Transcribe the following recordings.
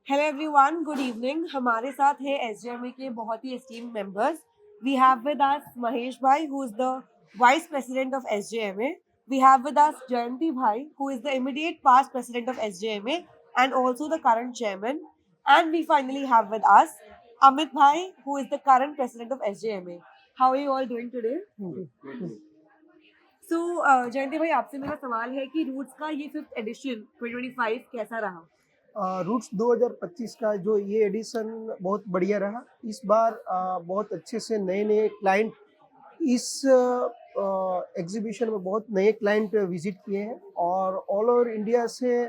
Hello everyone, good evening. हमारे साथ है एसजेएमए के बहुत ही esteemed members. We have with us Mahesh भाई, who is the vice president of SJMA. We have with us Jayanti भाई, who is the immediate past president of SJMA and also the current chairman. And we finally have with us Amit Bhai, who is the current president of SJMA. How are you all doing today? So, जयंती भाई, आपसे मेरा सवाल है कि roots का ये 5th addition 2025 कैसा रहा? रूट्स 2025 का जो ये एडिशन बहुत बढ़िया रहा। इस बार बहुत अच्छे से नए नए क्लाइंट इस एग्जीबिशन में बहुत नए क्लाइंट विजिट किए हैं और ऑल ओवर इंडिया से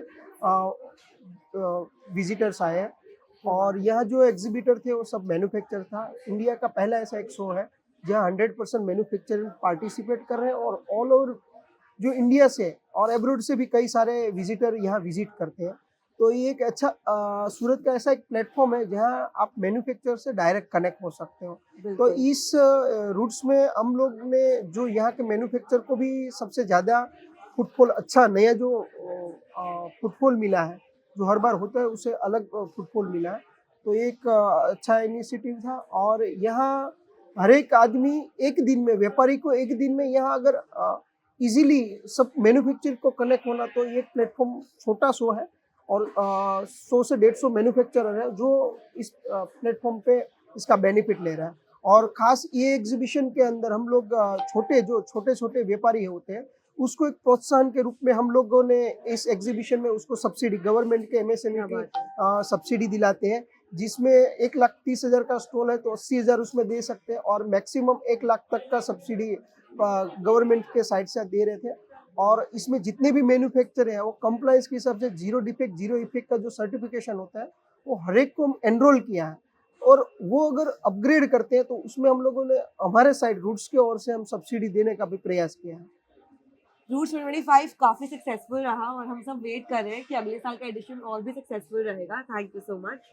विजिटर्स आए हैं। और यह जो एग्जीबिटर थे वो सब मैन्युफैक्चर था। इंडिया का पहला ऐसा एक शो है जहाँ 100% मैन्युफैक्चरर पार्टिसिपेट कर रहे हैं और ऑल ओवर जो इंडिया से और एब्रोड से भी कई सारे विजिटर यहाँ विजिट करते हैं। तो ये एक अच्छा सूरत का ऐसा एक प्लेटफॉर्म है जहाँ आप मैन्युफैक्चरर से डायरेक्ट कनेक्ट हो सकते हो। तो इस रूट्स में हम लोग ने जो यहाँ के मैन्युफैक्चर को भी सबसे ज़्यादा फुटफॉल, अच्छा नया जो फुटफॉल मिला है, जो हर बार होता है उससे अलग फुटफॉल मिला है। तो एक अच्छा इनिशिएटिव था। और यहाँ हर एक आदमी एक दिन में, व्यापारी को एक दिन में यहाँ अगर इजीली सब मैन्युफैक्चर को कनेक्ट होना, तो ये प्लेटफॉर्म छोटा शो है और 100 से 150 मैन्युफैक्चरर है जो इस प्लेटफॉर्म पे इसका बेनिफिट ले रहा है। और खास ये एग्जीबिशन के अंदर हम लोग छोटे छोटे व्यापारी होते हैं उसको एक प्रोत्साहन के रूप में हम लोगों ने इस एग्जीबिशन में उसको सब्सिडी, गवर्नमेंट के एमएसएमई की सब्सिडी दिलाते हैं, जिसमें 1,30,000 का स्टॉल है तो 80,000 उसमें दे सकते हैं और मैक्सिमम 1 लाख तक का सब्सिडी गवर्नमेंट के साइड से दे रहे थे। और इसमें जितने भी मैन्युफैक्चर हैं वो कंप्लायंस के हिसाब से जीरो डिफेक्ट जीरो इफेक्ट का जो सर्टिफिकेशन होता है वो हर एक को एनरोल किया है। और वो अगर अपग्रेड करते हैं तो उसमें हम लोगों ने हमारे साइड रूट्स की ओर से हम सब्सिडी देने का भी प्रयास किया है। रूट्स 2025 काफी सक्सेसफुल रहा और हम सब वेट कर रहे हैं कि अगले साल का एडिशन और भी सक्सेसफुल रहेगा। Thank you so much.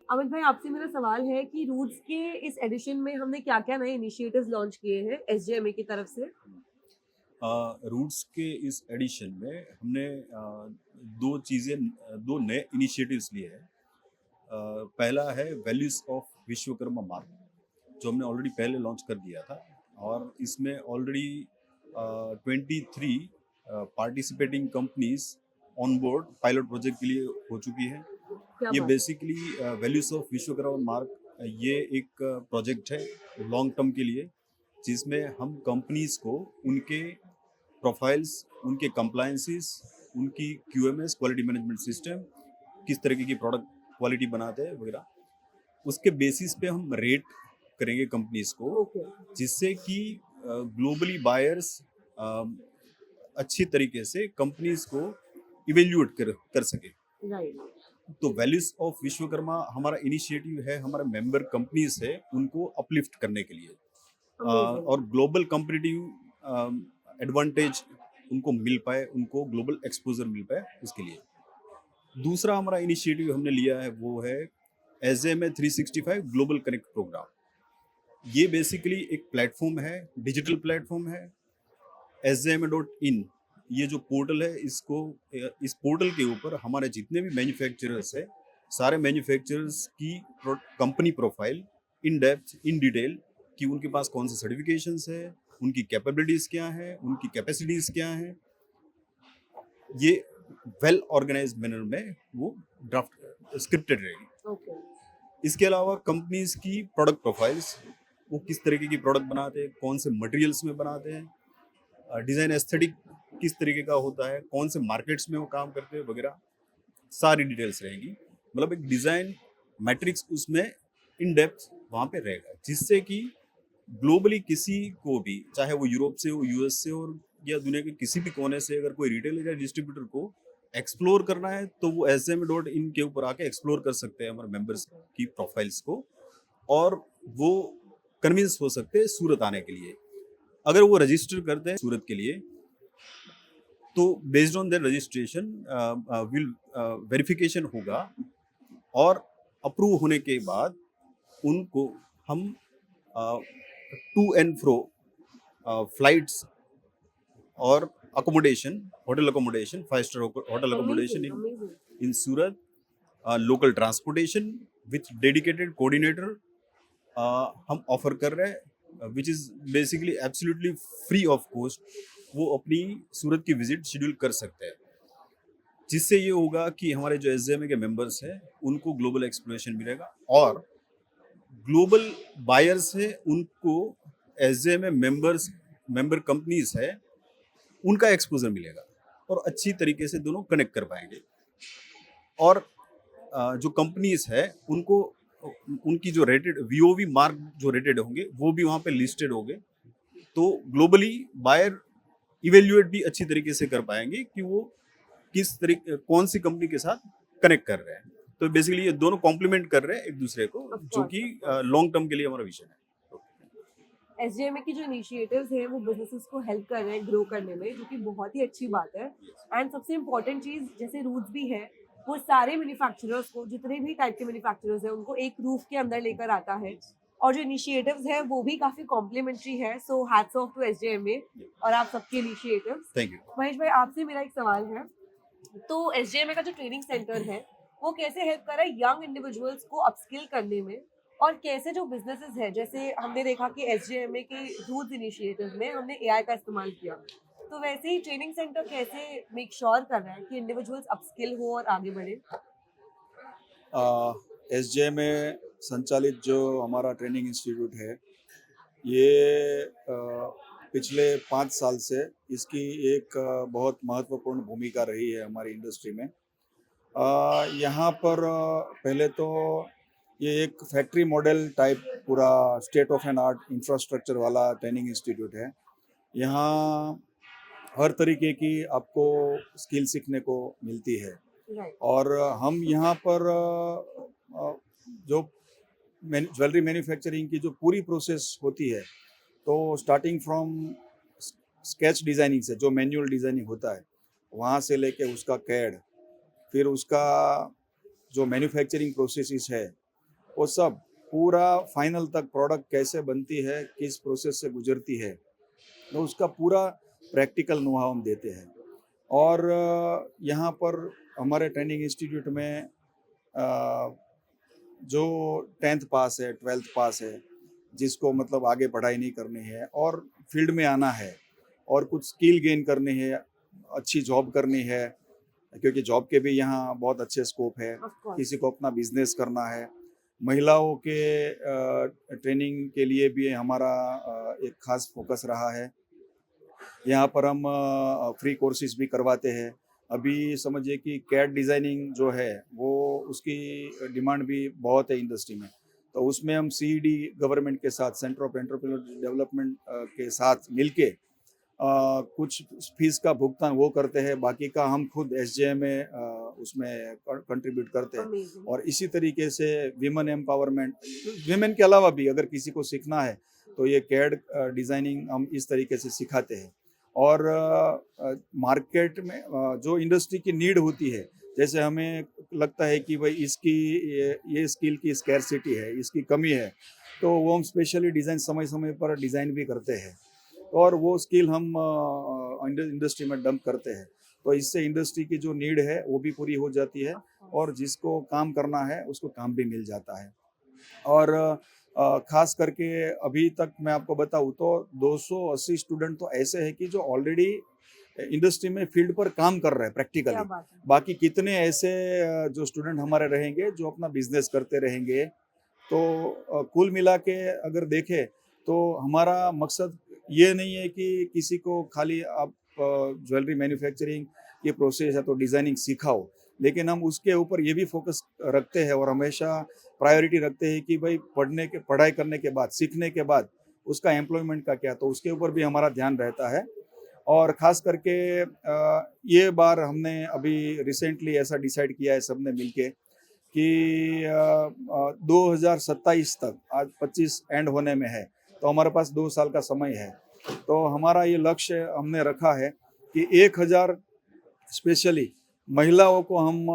Amit भाई, आपसे मेरा सवाल है कि रूट्स के इस एडिशन में हमने क्या क्या नए इनिशिएटिव्स लॉन्च किए हैं एसजेएमए की तरफ से? रूट्स के इस एडिशन में हमने दो नए इनिशिएटिव्स लिए हैं। पहला है वैल्यूज ऑफ विश्वकर्मा मार्क, जो हमने ऑलरेडी पहले लॉन्च कर दिया था और इसमें already 23 participating companies on board pilot project के लिए हो चुकी है। ये basically values of Vishwakarma mark ये एक प्रोजेक्ट है लॉन्ग टर्म के लिए, जिसमें हम कंपनीज को उनके प्रोफाइल्स, उनके कंप्लायंसेस, उनकी क्यूएमएस क्वालिटी मैनेजमेंट सिस्टम, किस तरीके की प्रोडक्ट क्वालिटी बनाते हैं वगैरह, उसके बेसिस पे हम रेट करेंगे कंपनीज को, जिससे कि ग्लोबली बायर्स अच्छी तरीके से कंपनीज को इवेल्यूएट कर सके। तो वैल्यूज ऑफ विश्वकर्मा हमारा इनिशिएटिव है, हमारे मेंबर कंपनीज है उनको अपलिफ्ट करने के लिए और ग्लोबल कॉम्पिटिटिव एडवांटेज उनको मिल पाए, उनको ग्लोबल एक्सपोजर मिल पाए, उसके लिए। दूसरा हमारा इनिशिएटिव हमने लिया है वो है एसजेएमए 365 ग्लोबल कनेक्ट प्रोग्राम। ये बेसिकली एक प्लेटफॉर्म है, डिजिटल प्लेटफॉर्म है। SJMA.in ये जो पोर्टल है, इस पोर्टल के ऊपर हमारे जितने भी मैन्युफैक्चरर्स है, सारे मैन्युफैक्चरर्स की company profile in depth, in detail, कि उनके पास कौन से सर्टिफिकेशंस है, उनकी कैपेबिलिटीज़ क्या है, उनकी कैपेसिटीज़ क्या है, ये वेल ऑर्गेनाइज्ड मैनर में वो ड्राफ्ट स्क्रिप्टेड रहेगी। इसके अलावा कंपनीज की प्रोडक्ट प्रोफाइल्स, वो किस तरीके की प्रोडक्ट बनाते हैं, कौन से मटेरियल्स में बनाते हैं, डिज़ाइन एस्थेटिक किस तरीके का होता है, कौन से मार्केट्स में वो काम करते हैं वगैरह, सारी डिटेल्स रहेंगी। मतलब एक डिज़ाइन मैट्रिक्स उसमें इन डेप्थ वहाँ पे रहेगा, जिससे कि ग्लोबली किसी को भी, चाहे वो यूरोप से हो, यूएस से हो या दुनिया के किसी भी कोने से, अगर कोई रिटेलर या डिस्ट्रीब्यूटर को एक्सप्लोर करना है तो वो SJMA.in के ऊपर आके एक्सप्लोर कर सकते हैं हमारे मेंबर्स की प्रोफाइल्स को, और वो कन्विंस हो सकते हैं सूरत आने के लिए। अगर वो रजिस्टर करते हैं सूरत के लिए तो based on their registration will verification होगा और अप्रूव होने के बाद उनको हम टू एंड फ्रो फ्लाइट्स और accommodation, hotel accommodation, 5 star hotel accommodation in Surat local transportation with dedicated coordinator हम ऑफर कर रहे हैं, which is basically absolutely free of cost. वो अपनी सूरत की विजिट शेड्यूल कर सकते हैं, जिससे ये होगा कि हमारे जो SJMA के मेंबर्स हैं उनको ग्लोबल एक्सप्लोरेशन मिलेगा, और ग्लोबल बायर्स है उनको SJMA मेंबर कंपनीज है उनका एक्सपोजर मिलेगा, और अच्छी तरीके से दोनों कनेक्ट कर पाएंगे। और जो कंपनीज है उनको उनकी जो रेटेड VOV मार्क जो रेटेड होंगे वो भी वहाँ पे लिस्टेड होंगे, तो ग्लोबली बायर इवेल्युएट भी अच्छी तरीके से कर पाएंगे कि वो किस तरीके कौन सी कंपनी के साथ कनेक्ट कर रहे हैं। तो बेसिकली ये दोनों कॉम्प्लीमेंट कर रहे हैं एक दूसरे को, जो कि लॉन्ग टर्म के लिए हमारा विजन है। SJMA की जो इनिशिएटिव्स हैं वो बिजनेसेस को हेल्प कर रहे हैं ग्रो करने में, जो कि बहुत ही अच्छी बात है। एंड सबसे इम्पोर्टेंट चीज़, जैसे रूट्स भी है, वो सारे मैन्युफैक्चरर्स को, जितने भी टाइप के मैन्युफैक्चरर्स हैं, उनको एक रूफ के अंदर लेकर आता है। और जो इनिशिएटिव्स हैं वो भी काफ़ी कॉम्प्लीमेंट्री है। So hats off to SJMA और आप सबके इनिशिएटिव्स। Thank you. महेश भाई, आपसे मेरा एक सवाल है, तो SJMA का जो ट्रेनिंग सेंटर है वो कैसे हेल्प कर रहा है यंग इंडिविजुअल्स को अपस्किल करने में, और कैसे जो बिजनेसेस है, जैसे हमने देखा कि SJMA के रूट्स इनिशिएटिव में हमने AI का इस्तेमाल किया, तो वैसे ही ट्रेनिंग सेंटर कैसे मेक श्योर कर रहा है कि इंडिविजुअल्स अपस्किल हो और आगे बढ़े? SJMA संचालित जो हमारा ट्रेनिंग इंस्टीट्यूट है, ये पिछले 5 साल से इसकी एक बहुत महत्वपूर्ण भूमिका रही है हमारी इंडस्ट्री में। यहाँ पर पहले तो ये एक फैक्ट्री मॉडल टाइप पूरा state of an art infrastructure वाला ट्रेनिंग इंस्टीट्यूट है। यहाँ हर तरीके की आपको स्किल सीखने को मिलती है, राइट। और हम यहाँ पर जो ज्वेलरी मैन्युफैक्चरिंग की जो पूरी प्रोसेस होती है, तो स्टार्टिंग फ्रॉम स्केच डिज़ाइनिंग से, जो मैनुअल डिज़ाइनिंग होता है, वहाँ से लेके उसका कैड, फिर उसका जो मैन्युफैक्चरिंग प्रोसेसेस है, वो सब पूरा फाइनल तक प्रोडक्ट कैसे बनती है, किस प्रोसेस से गुजरती है, तो उसका पूरा प्रैक्टिकल नो-हाउ हम देते हैं। और यहाँ पर हमारे ट्रेनिंग इंस्टीट्यूट में जो 10th पास है, 12th पास है, जिसको मतलब आगे पढ़ाई नहीं करनी है और फील्ड में आना है और कुछ स्किल गेन करनी है, अच्छी जॉब करनी है, क्योंकि जॉब के भी यहाँ बहुत अच्छे स्कोप है, ऑफ कोर्स। किसी को अपना बिजनेस करना है, महिलाओं के ट्रेनिंग के लिए भी हमारा एक खास फोकस रहा है। यहाँ पर हम फ्री कोर्सेज भी करवाते हैं। अभी समझिए कि कैड डिज़ाइनिंग जो है वो उसकी डिमांड भी बहुत है इंडस्ट्री में, तो उसमें हम CED गवर्नमेंट के साथ, सेंटर ऑफ एंटरप्रेन्योर डेवलपमेंट के साथ मिलके कुछ फीस का भुगतान वो करते हैं, बाकी का हम खुद SJMA उसमें कंट्रीब्यूट करते हैं। Amazing. और इसी तरीके से विमेन एम्पावरमेंट, विमेन के अलावा भी अगर किसी को सीखना है तो ये कैड डिज़ाइनिंग हम इस तरीके से सिखाते हैं। और मार्केट में जो इंडस्ट्री की नीड होती है, जैसे हमें लगता है कि भाई इसकी ये स्किल की स्कैरसिटी है, इसकी कमी है, तो वो हम स्पेशली डिज़ाइन समय समय पर डिज़ाइन भी करते हैं और वो स्किल हम इंडस्ट्री में डंप करते हैं। तो इससे इंडस्ट्री की जो नीड है वो भी पूरी हो जाती है और जिसको काम करना है उसको काम भी मिल जाता है। और खास करके अभी तक मैं आपको बताऊँ तो 280 स्टूडेंट तो ऐसे हैं कि जो ऑलरेडी इंडस्ट्री में फील्ड पर काम कर रहे हैं क्या प्रैक्टिकली। बात है। बाकी कितने ऐसे जो स्टूडेंट हमारे रहेंगे जो अपना बिजनेस करते रहेंगे। तो कुल मिला के अगर देखें तो हमारा मकसद ये नहीं है कि किसी को खाली आप ज्वेलरी मैन्युफैक्चरिंग की प्रोसेस है तो डिज़ाइनिंग सिखाओ, लेकिन हम उसके ऊपर ये भी फोकस रखते हैं और हमेशा प्रायोरिटी रखते हैं कि भाई पढ़ाई करने के बाद, सीखने के बाद उसका एम्प्लॉयमेंट का क्या, तो उसके ऊपर भी हमारा ध्यान रहता है। और ख़ास करके ये बार हमने अभी रिसेंटली ऐसा डिसाइड किया है सबने मिलके कि 2027 तक, आज 25 एंड होने में है, तो हमारे पास 2 साल का समय है। तो हमारा ये लक्ष्य हमने रखा है कि 1000 स्पेशली महिलाओं को हम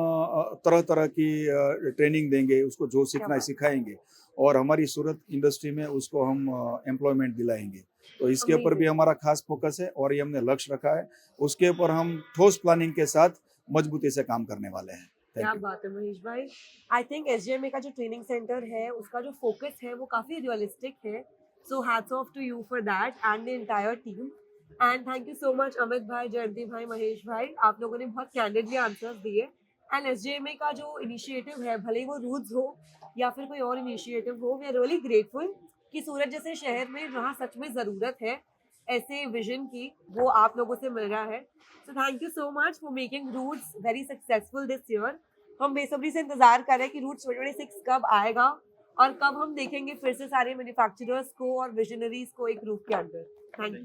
तरह तरह की ट्रेनिंग देंगे, उसको जो सीखना है सिखाएंगे और हमारी सूरत इंडस्ट्री में उसको हम एम्प्लॉयमेंट दिलाएंगे। तो इसके ऊपर भी हमारा खास फोकस है और ये हमने लक्ष्य रखा है, उसके ऊपर हम ठोस प्लानिंग के साथ मजबूती से काम करने वाले हैं। क्या you. बात है महेश भाई। आई थिंक एसजेएमए का जो ट्रेनिंग सेंटर है उसका जो फोकस है वो काफी रियलिस्टिक है, so hats off to you for that and the entire team. And thank you so much Amit भाई, जयंती भाई, महेश भाई, आप लोगों ने बहुत कैंडिडली आंसर्स दिए। एंड एसजेएमए का जो इनिशिएटिव है, भले ही वो रूट्स हो या फिर कोई और इनिशिएटिव हो, वी आर रियली ग्रेटफुल कि सूरत जैसे शहर में जहाँ सच में ज़रूरत है ऐसे विजन की, वो आप लोगों से मिल रहा है। So thank you so much for making Roots very successful this year. हम बेसब्री से इंतजार कर रहे हैं कि रूट्स 2026 कब आएगा और कब हम देखेंगे फिर से सारे मैन्युफैक्चरर्स को और विजनरीज को एक ग्रुप के अंदर। Thank you.